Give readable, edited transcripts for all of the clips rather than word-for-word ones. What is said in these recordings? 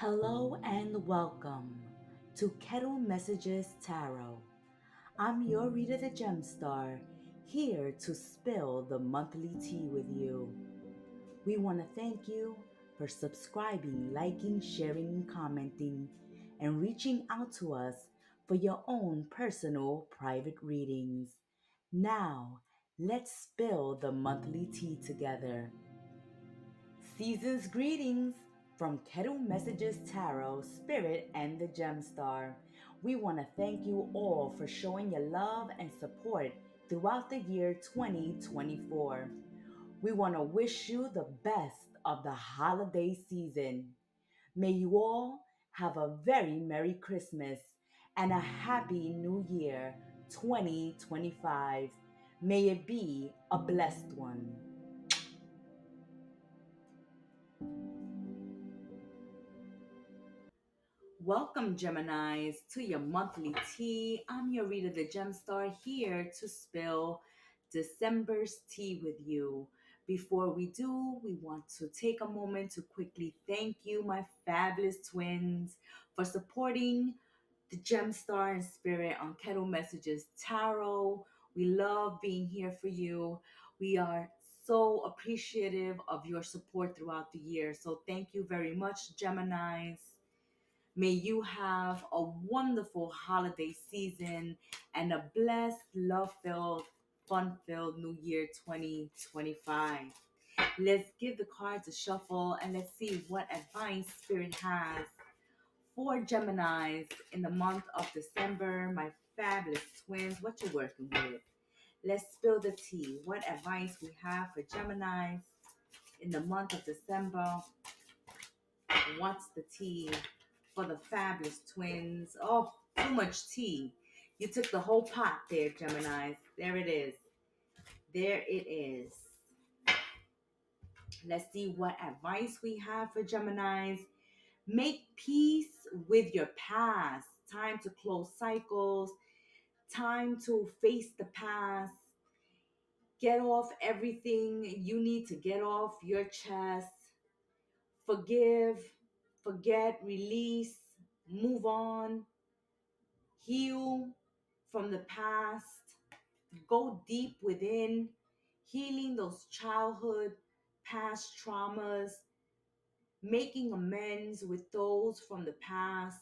Hello and welcome to Kettle Messages Tarot. I'm your reader, the Gemstar, here to spill the monthly tea with you. We want to thank you for subscribing, liking, sharing, and commenting, and reaching out to us for your own personal private readings. Now, let's spill the monthly tea together. Season's greetings from Kettle Messages Tarot, Spirit, and the Gemstar. We want to thank you all for showing your love and support throughout the year 2024. We want to wish you the best of the holiday season. May you all have a very Merry Christmas and a Happy New Year 2025. May it be a blessed one. Welcome, Geminis, to your monthly tea. I'm your reader, the Gemstar, here to spill December's tea with you. Before we do, we want to take a moment to quickly thank you, my fabulous twins, for supporting the Gemstar and Spirit on Kettle Messages Tarot. We love being here for you. We are so appreciative of your support throughout the year. So thank you very much, Geminis. May you have a wonderful holiday season and a blessed, love filled, fun filled New Year 2025. Let's give the cards a shuffle and let's see what advice Spirit has for Geminis in the month of December. My fabulous twins, what you working with? Let's spill the tea. What advice we have for Geminis in the month of December? What's the tea for the fabulous twins? Oh, too much tea. You took the whole pot there, Geminis. There it is. There it is. Let's see what advice we have for Geminis. Make peace with your past. Time to close cycles. Time to face the past. Get off everything you need to get off your chest. Forgive, forget, release, move on, heal from the past, go deep within, healing those childhood past traumas, making amends with those from the past,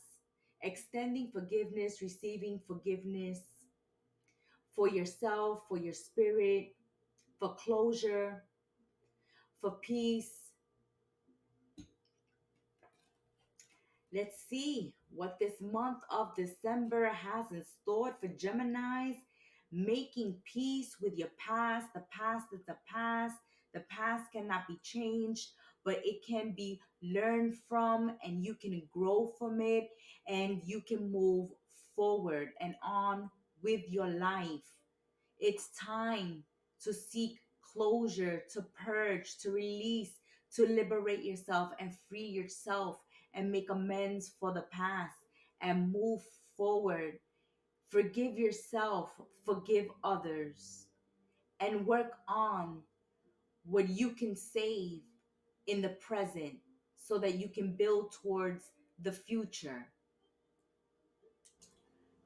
extending forgiveness, receiving forgiveness for yourself, for your spirit, for closure, for peace. Let's see what this month of December has in store for Geminis. Making peace with your past. The past is the past. The past cannot be changed, but it can be learned from, and you can grow from it, and you can move forward and on with your life. It's time to seek closure, to purge, to release, to liberate yourself and free yourself and make amends for the past and move forward. Forgive yourself, forgive others, and work on what you can save in the present so that you can build towards the future.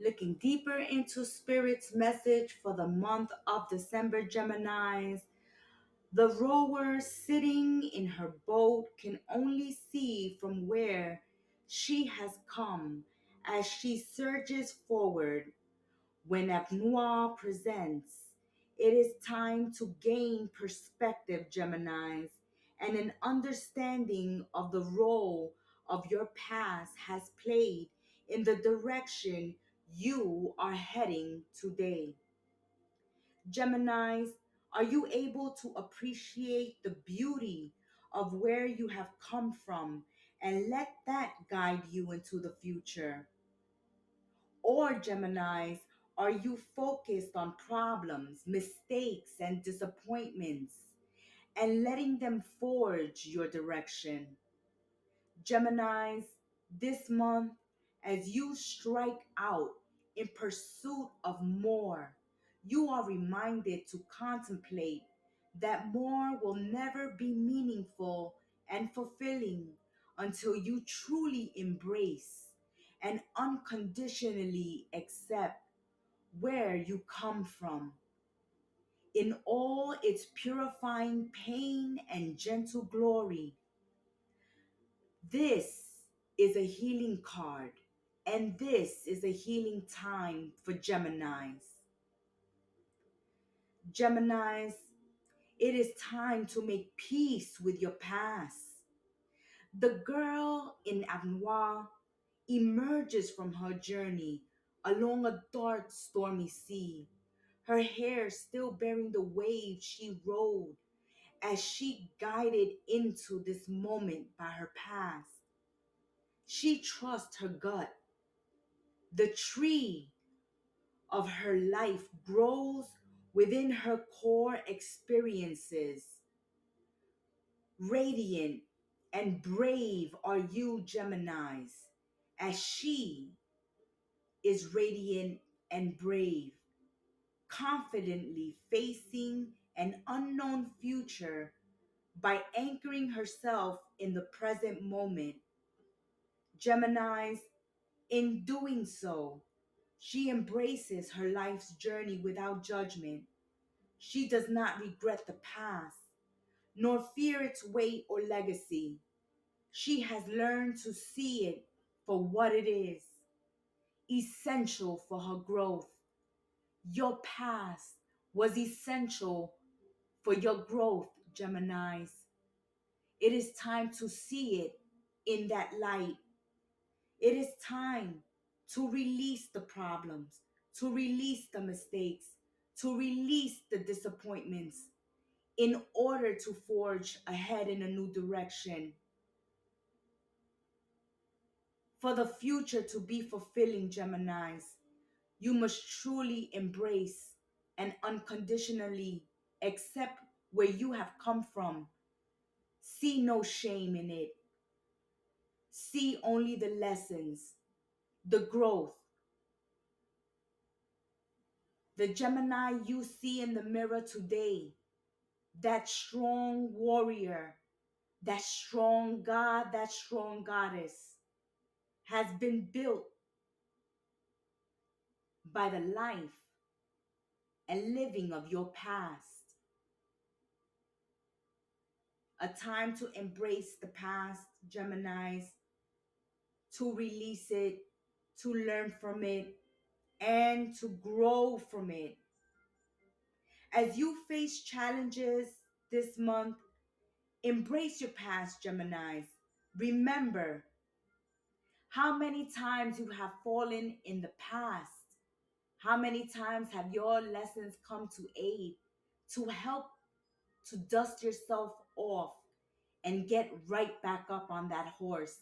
Looking deeper into Spirit's message for the month of December, Geminis. The rower sitting in her boat can only see from where she has come as she surges forward. When apnoea presents, it is time to gain perspective, Geminis, and an understanding of the role of your past has played in the direction you are heading today. Geminis, are you able to appreciate the beauty of where you have come from and let that guide you into the future? Or Geminis, are you focused on problems, mistakes, and disappointments and letting them forge your direction? Geminis, this month, as you strike out in pursuit of more, you are reminded to contemplate that more will never be meaningful and fulfilling until you truly embrace and unconditionally accept where you come from in all its purifying pain and gentle glory. This is a healing card, and this is a healing time for Geminis. Geminis, it is time to make peace with your past. The girl in Avnois emerges from her journey along a dark, stormy sea, her hair still bearing the waves she rode as she guided into this moment by her past. She trusts her gut. The tree of her life grows within her core experiences. Radiant and brave are you, Geminis, as she is radiant and brave, confidently facing an unknown future by anchoring herself in the present moment. Geminis, in doing so, she embraces her life's journey without judgment. She does not regret the past, nor fear its weight or legacy. She has learned to see it for what it is, essential for her growth. Your past was essential for your growth, Geminis. It is time to see it in that light. It is time to release the problems, to release the mistakes, to release the disappointments in order to forge ahead in a new direction. For the future to be fulfilling, Geminis, you must truly embrace and unconditionally accept where you have come from. See no shame in it. See only the lessons, the growth. The Gemini you see in the mirror today, that strong warrior, that strong God, that strong goddess, has been built by the life and living of your past. A time to embrace the past, Geminis, to release it, to learn from it, and to grow from it. As you face challenges this month, embrace your past, Geminis. Remember how many times you have fallen in the past. How many times have your lessons come to aid to help to dust yourself off and get right back up on that horse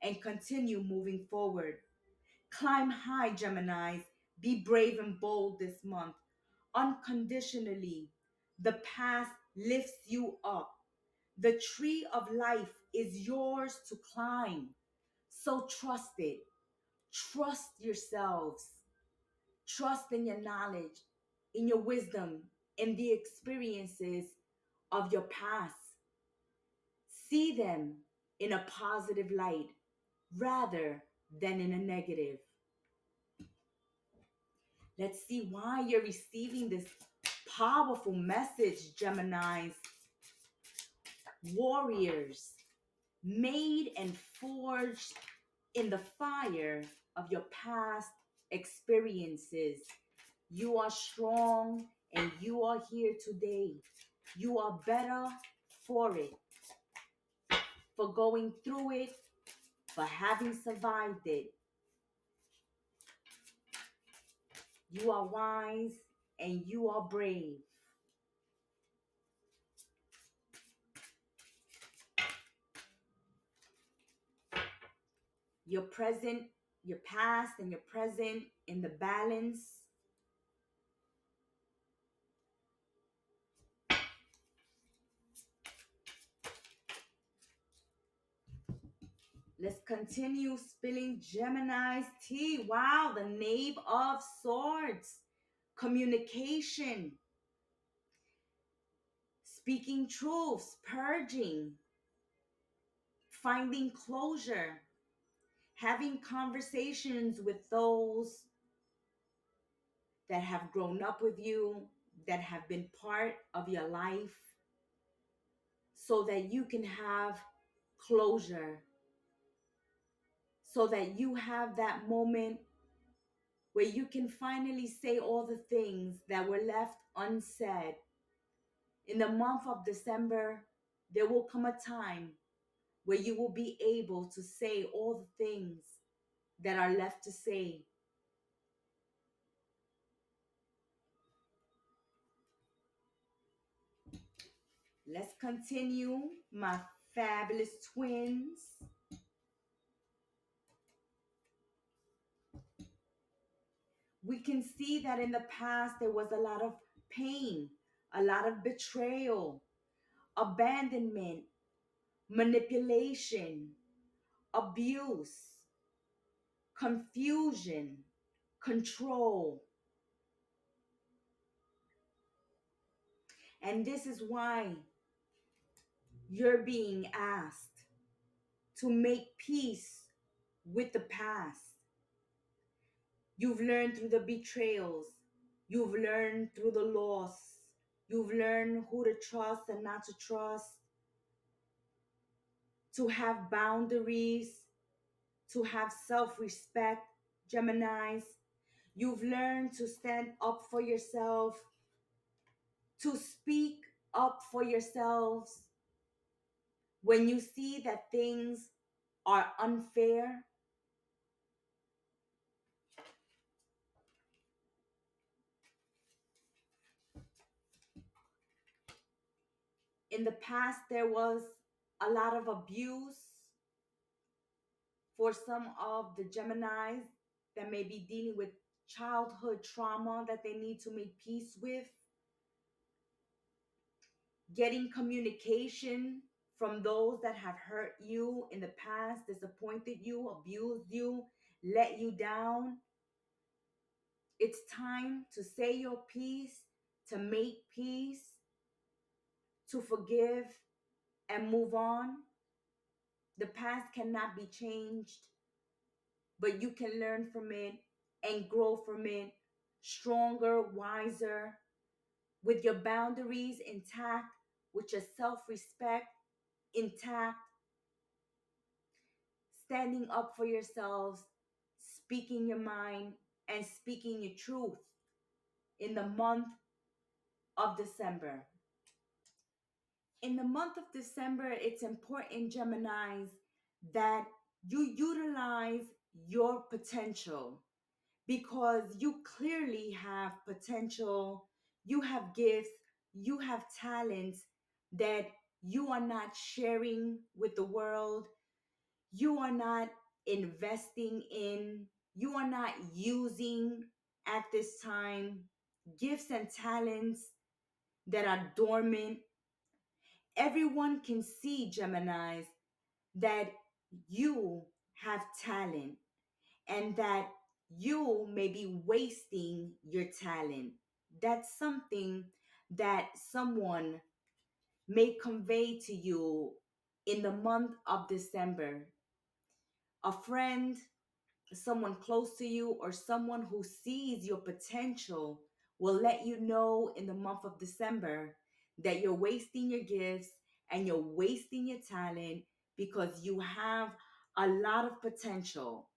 and continue moving forward? Climb high, Geminis. Be brave and bold this month. Unconditionally, the past lifts you up. The tree of life is yours to climb. So trust it. Trust yourselves. Trust in your knowledge, in your wisdom, in the experiences of your past. See them in a positive light rather than in a negative. Let's see why you're receiving this powerful message, Geminis. Warriors, made and forged in the fire of your past experiences. You are strong and you are here today. You are better for it, for going through it, for having survived it. You are wise and you are brave. Your present, your past, and your present in the balance. Let's continue spilling Gemini's tea. Wow, the Knave of Swords. Communication. Speaking truths, purging, finding closure, having conversations with those that have grown up with you, that have been part of your life, so that you can have closure, so that you have that moment where you can finally say all the things that were left unsaid. In the month of December, there will come a time where you will be able to say all the things that are left to say. Let's continue, my fabulous twins. We can see that in the past there was a lot of pain, a lot of betrayal, abandonment, manipulation, abuse, confusion, control. And this is why you're being asked to make peace with the past. You've learned through the betrayals, you've learned through the loss, you've learned who to trust and not to trust, to have boundaries, to have self respect, Geminis. You've learned to stand up for yourself, to speak up for yourselves when you see that things are unfair. In the past, there was a lot of abuse for some of the Geminis that may be dealing with childhood trauma that they need to make peace with. Getting communication from those that have hurt you in the past, disappointed you, abused you, let you down. It's time to say your piece, to make peace, to forgive and move on. The past cannot be changed, but you can learn from it and grow from it stronger, wiser, with your boundaries intact, with your self respect intact, standing up for yourselves, speaking your mind, and speaking your truth in the month of December. In the month of December, it's important, Geminis, that you utilize your potential because you clearly have potential, you have gifts, you have talents that you are not sharing with the world, you are not investing in, you are not using at this time, gifts and talents that are dormant. Everyone can see, Geminis, that you have talent and that you may be wasting your talent. That's something that someone may convey to you in the month of December. A friend, someone close to you, or someone who sees your potential will let you know in the month of December that you're wasting your gifts and you're wasting your talent because you have a lot of potential.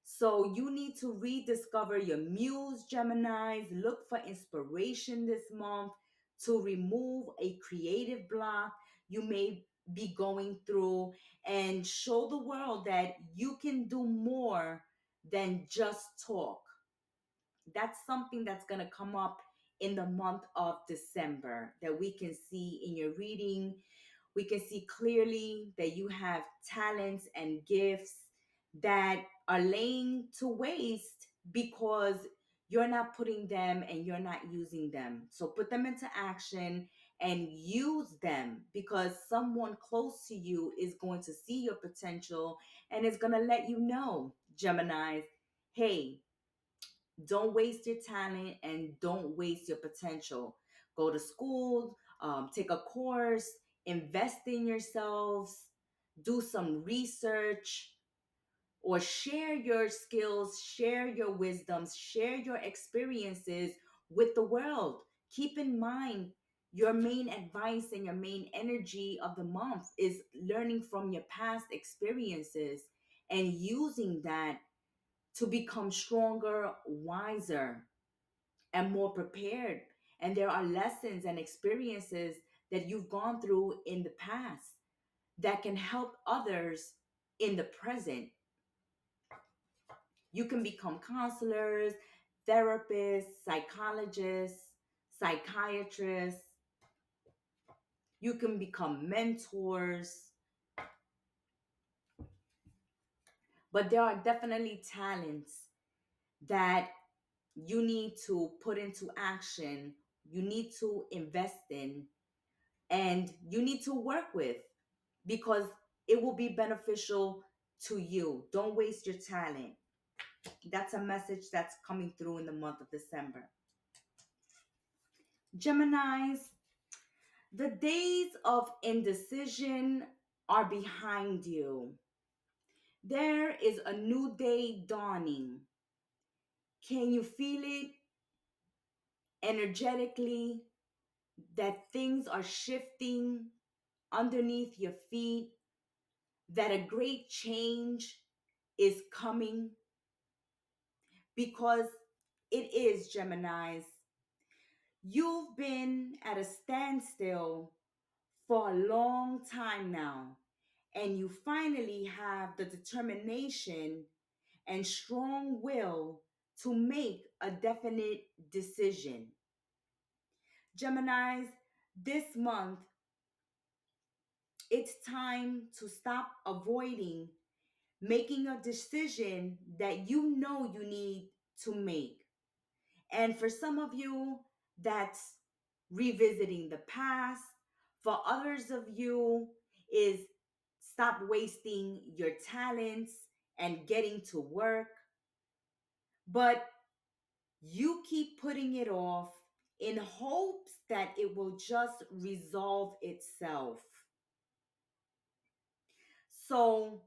So you need to rediscover your muse, Geminis. Look for inspiration this month to remove a creative block you may be going through and show the world that you can do more than just talk. That's something that's going to come up in the month of December that we can see in your reading. We can see clearly that you have talents and gifts that are laying to waste because you're not putting them and you're not using them. So put them into action and use them because someone close to you is going to see your potential and is going to let you know, Geminis, hey, don't waste your talent and don't waste your potential. Go to school, take a course, invest in yourselves, do some research, or share your skills, share your wisdoms, share your experiences with the world. Keep in mind, your main advice and your main energy of the month is learning from your past experiences and using that to become stronger, wiser, and more prepared. And there are lessons and experiences that you've gone through in the past that can help others in the present. You can become counselors, therapists, psychologists, psychiatrists. You can become mentors. But there are definitely talents that you need to put into action, you need to invest in, and you need to work with because it will be beneficial to you. Don't waste your talent. That's a message that's coming through in the month of December. Geminis, the days of indecision are behind you. There is a new day dawning. Can you feel it energetically that things are shifting underneath your feet, that a great change is coming? Because it is, Geminis. You've been at a standstill for a long time now, and you finally have the determination and strong will to make a definite decision. Geminis, this month, it's time to stop avoiding making a decision that you know you need to make. And for some of you, that's revisiting the past. For others of you, is stop wasting your talents and getting to work. But you keep putting it off in hopes that it will just resolve itself. So,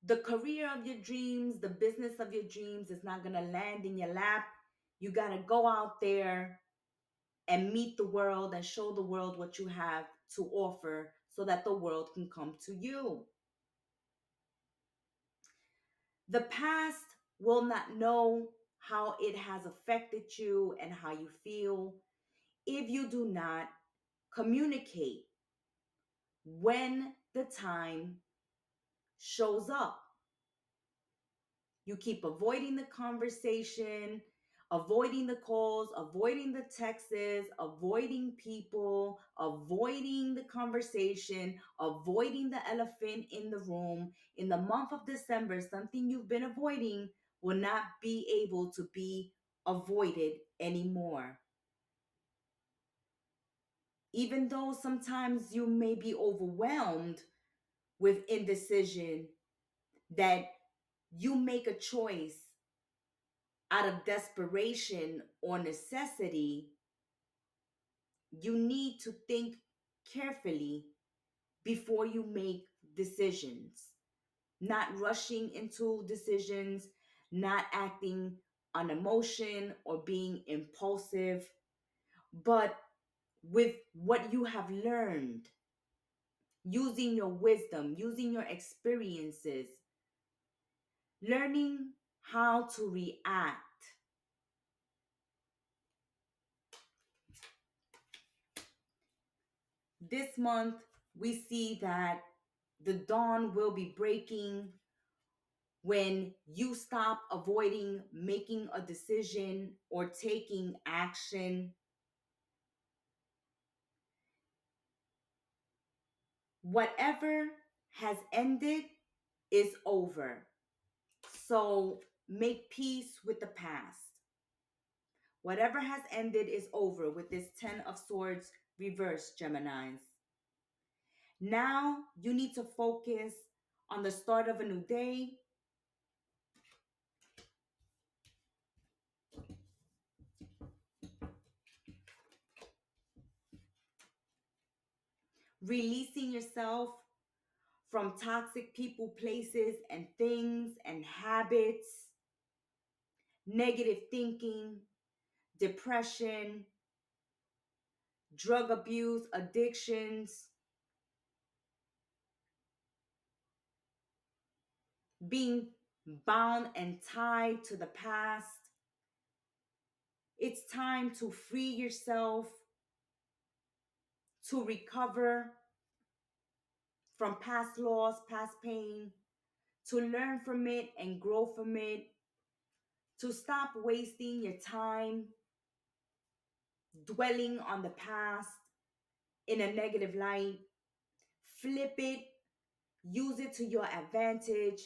the career of your dreams, the business of your dreams is not going to land in your lap. You got to go out there and meet the world and show the world what you have to offer so that the world can come to you. The past will not know how it has affected you and how you feel if you do not communicate when the time shows up. You keep avoiding the conversation, avoiding the calls, avoiding the texts, avoiding people, avoiding the conversation, avoiding the elephant in the room. In the month of December, something you've been avoiding will not be able to be avoided anymore. Even though sometimes you may be overwhelmed with indecision, that you make a choice out of desperation or necessity, you need to think carefully before you make decisions. Not rushing into decisions, not acting on emotion or being impulsive, but with what you have learned, using your wisdom, using your experiences, learning how to react. This month, we see that the dawn will be breaking when you stop avoiding making a decision or taking action. Whatever has ended is over. So make peace with the past. Whatever has ended is over with this 10 of Swords reverse, Geminis. Now you need to focus on the start of a new day, releasing yourself from toxic people, places, and things and habits, negative thinking, depression, drug abuse, addictions, being bound and tied to the past. It's time to free yourself, to recover from past loss, past pain, to learn from it and grow from it, to stop wasting your time dwelling on the past in a negative light. Flip it, use it to your advantage,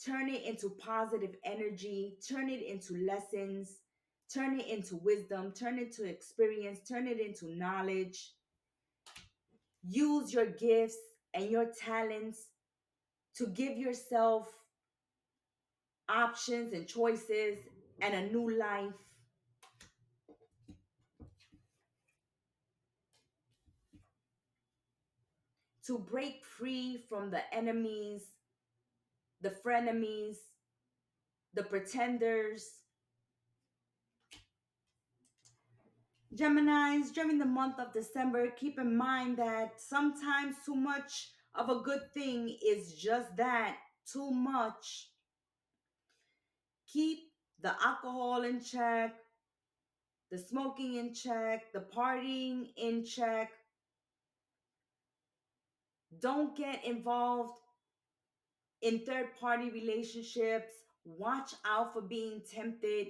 turn it into positive energy, turn it into lessons, turn it into wisdom, turn it to experience, turn it into knowledge. Use your gifts and your talents to give yourself options and choices and a new life, to break free from the enemies, the frenemies, the pretenders. Geminis, during the month of December, keep in mind that sometimes too much of a good thing is just that, too much. Keep the alcohol in check, the smoking in check, the partying in check. Don't get involved in third party relationships. Watch out for being tempted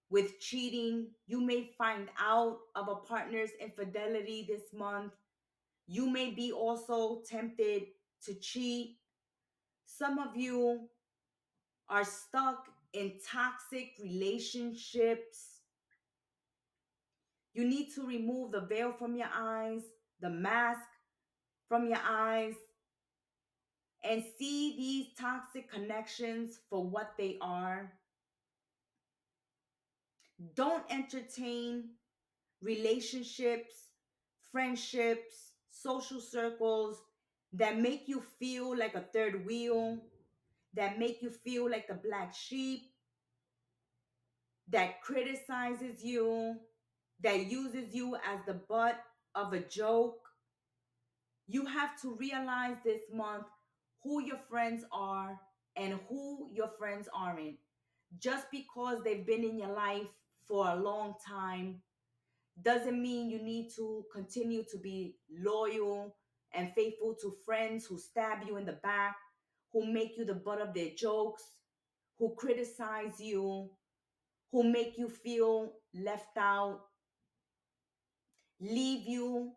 with cheating. You may find out of a partner's infidelity this month. You may be also tempted to cheat. Some of you are stuck in toxic relationships. You need to remove the veil from your eyes, the mask from your eyes, and see these toxic connections for what they are. Don't entertain relationships, friendships, social circles that make you feel like a third wheel, that make you feel like the black sheep, that criticizes you, that uses you as the butt of a joke. You have to realize this month who your friends are and who your friends aren't. Just because they've been in your life for a long time doesn't mean you need to continue to be loyal and faithful to friends who stab you in the back, who make you the butt of their jokes, who criticize you, who make you feel left out, leave you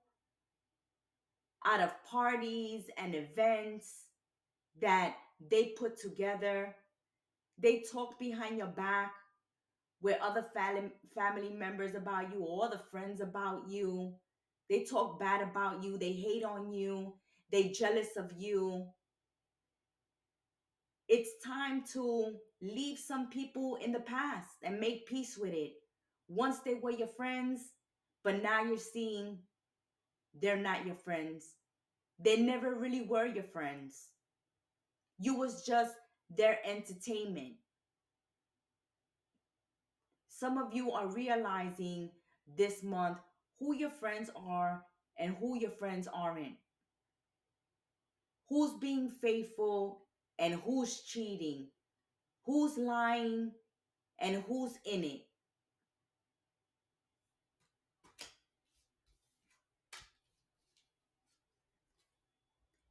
out of parties and events that they put together. They talk behind your back with other family members about you or other friends about you. They talk bad about you. They hate on you. They jealous of you. It's time to leave some people in the past and make peace with it. Once they were your friends, but now you're seeing they're not your friends. They never really were your friends. You was just their entertainment. Some of you are realizing this month who your friends are and who your friends aren't. Who's being faithful and who's cheating. Who's lying and who's in it.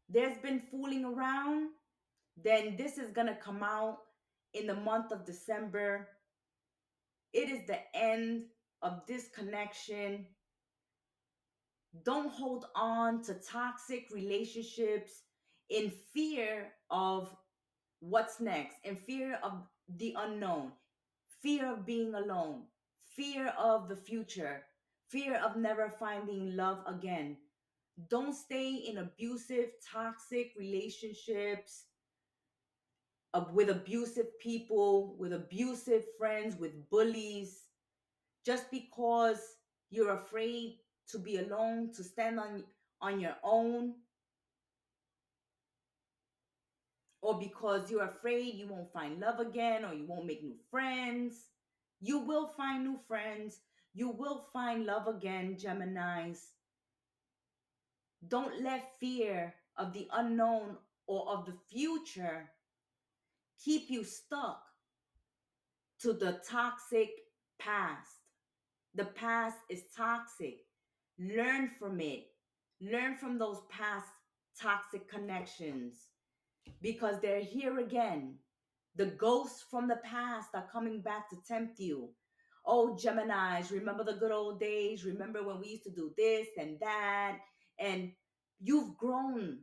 There's been fooling around, then this is going to come out in the month of December. It is the end of this connection. Don't hold on to toxic relationships in fear of what's next, in fear of the unknown, fear of being alone, fear of the future, fear of never finding love again. Don't stay in abusive, toxic relationships with abusive people, with abusive friends, with bullies, just because you're afraid to be alone, to stand on your own. or because you're afraid you won't find love again or you won't make new friends. You will find new friends. You will find love again, Geminis. Don't let fear of the unknown or of the future keep you stuck to the toxic past. The past is toxic. Learn from it. Learn from those past toxic connections because they're here again. The ghosts from the past are coming back to tempt you. Oh, Geminis, remember the good old days? Remember when we used to do this and that? And you've grown.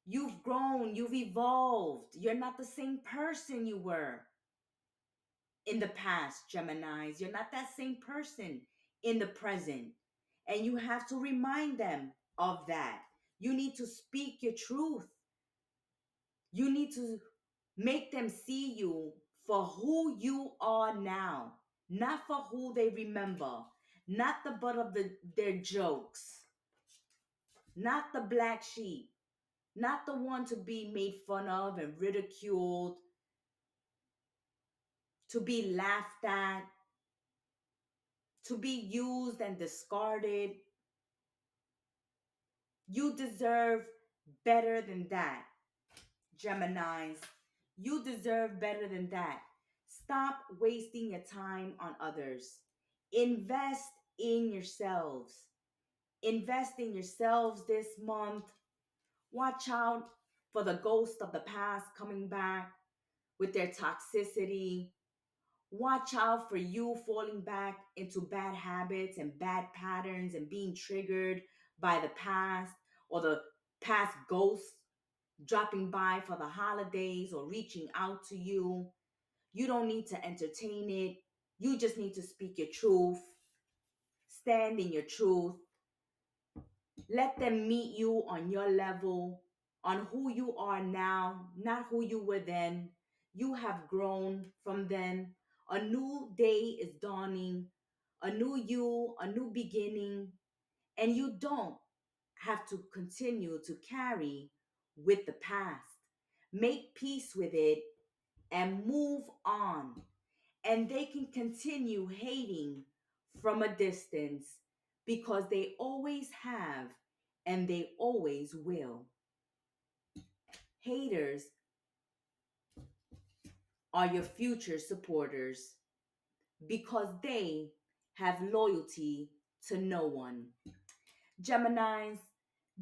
You've grown. You've evolved. You're not the same person you were in the past, Geminis. You're not that same person in the present. And you have to remind them of that. You need to speak your truth. You need to make them see you for who you are now, not for who they remember, not the butt of their jokes, not the black sheep, not the one to be made fun of and ridiculed, to be laughed at, to be used and discarded. You deserve better than that, Geminis. You deserve better than that. Stop wasting your time on others. Invest in yourselves. Invest in yourselves this month. Watch out for the ghost of the past coming back with their toxicity. Watch out for you falling back into bad habits and bad patterns and being triggered by the past or the past ghosts dropping by for the holidays or reaching out to you. You don't need to entertain it. You just need to speak your truth, stand in your truth. Let them meet you on your level, on who you are now, not who you were then. You have grown from then. A new day is dawning, a new you, a new beginning, and you don't have to continue to carry with the past. Make peace with it and move on. And they can continue hating from a distance because they always have and they always will. Haters are your future supporters because they have loyalty to no one. Geminis,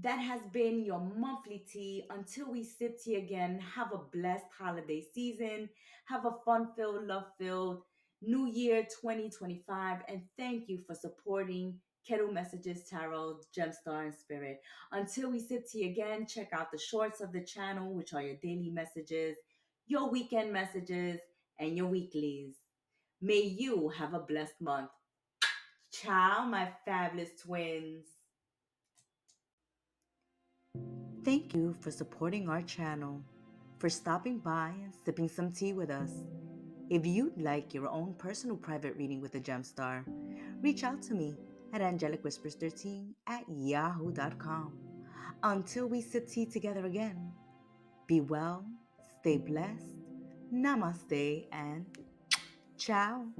that has been your monthly tea. Until we sip tea again, have a blessed holiday season. Have a fun filled, love filled New Year 2025. And thank you for supporting Kettle Messages, Tarot, Gemstar, and Spirit. Until we sip tea again, check out the shorts of the channel, which are your daily messages, your weekend messages, and your weeklies. May you have a blessed month. Ciao, my fabulous twins. Thank you for supporting our channel, for stopping by and sipping some tea with us. If you'd like your own personal private reading with the Gemstar, reach out to me at angelicwhispers13@yahoo.com. Until we sip tea together again, be well, stay blessed, namaste, and ciao.